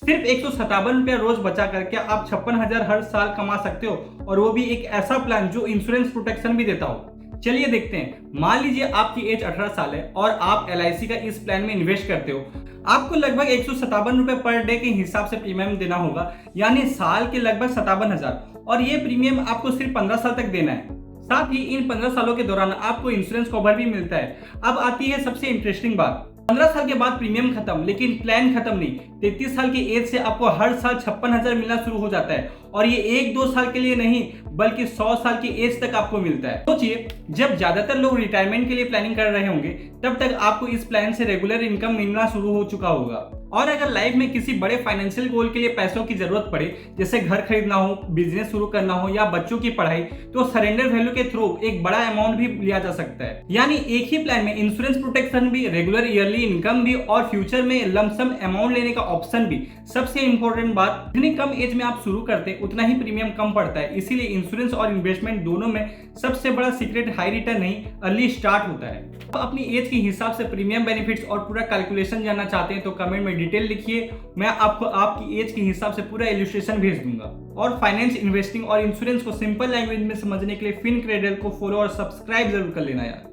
सिर्फ 157 रुपया रोज बचा करके आप 56,000 हर साल कमा सकते हो, और वो भी एक ऐसा प्लान जो इंश्योरेंस प्रोटेक्शन भी देता हो। चलिए देखते हैं। मान लीजिए आपकी एज 18 साल है और आप LIC का इस प्लान में इन्वेस्ट करते हो। आपको लगभग 157 रुपए पर डे के हिसाब से प्रीमियम देना होगा, यानी साल के लगभग 57,000, और ये प्रीमियम आपको सिर्फ 15 साल तक देना है। साथ ही इन 15 सालों के दौरान आपको इंश्योरेंस कवर भी मिलता है। अब आती है सबसे इंटरेस्टिंग बात। 15 साल के बाद प्रीमियम खत्म, लेकिन प्लान खत्म नहीं। 33 साल की एज से आपको हर साल 56,000 मिलना शुरू हो जाता है, और ये 1-2 साल के लिए नहीं बल्कि 100 साल की एज तक आपको मिलता है। सोचिए, जब ज्यादातर लोग रिटायरमेंट के लिए प्लानिंग कर रहे होंगे, तब तक आपको इस प्लान से रेगुलर इनकम मिलना शुरू हो चुका होगा। और अगर लाइफ में किसी बड़े फाइनेंशियल गोल के लिए पैसों की जरूरत पड़े, जैसे घर खरीदना हो, बिजनेस शुरू करना हो या बच्चों की पढ़ाई, तो सरेंडर वैल्यू के थ्रू एक बड़ा अमाउंट भी लिया जा सकता है। यानी एक ही प्लान में इंश्योरेंस प्रोटेक्शन भी, रेगुलर ईयरली इनकम भी, और फ्यूचर में लमसम अमाउंट लेने का ऑप्शन भी। सबसे इंपॉर्टेंट बात, जितनी कम एज में आप शुरू करते हैं उतना ही प्रीमियम कम पड़ता है। इसीलिए इंश्योरेंस और इन्वेस्टमेंट दोनों में सबसे बड़ा सीक्रेट हाई रिटर्न नहीं, अर्ली स्टार्ट होता है। तो अपनी एज के हिसाब से प्रीमियम बेनिफिट्स और पूरा कैलकुलेशन जानना चाहते हैं तो कमेंट में डिटेल लिखिए। मैं आपको आपकी एज के हिसाब से पूरा इलस्ट्रेशन भेज दूंगा। और फाइनेंस, इन्वेस्टिंग और इंश्योरेंस को सिंपल लैंग्वेज में समझने के लिए FinCredit को फॉलो और सब्सक्राइब जरूर कर लेना यार।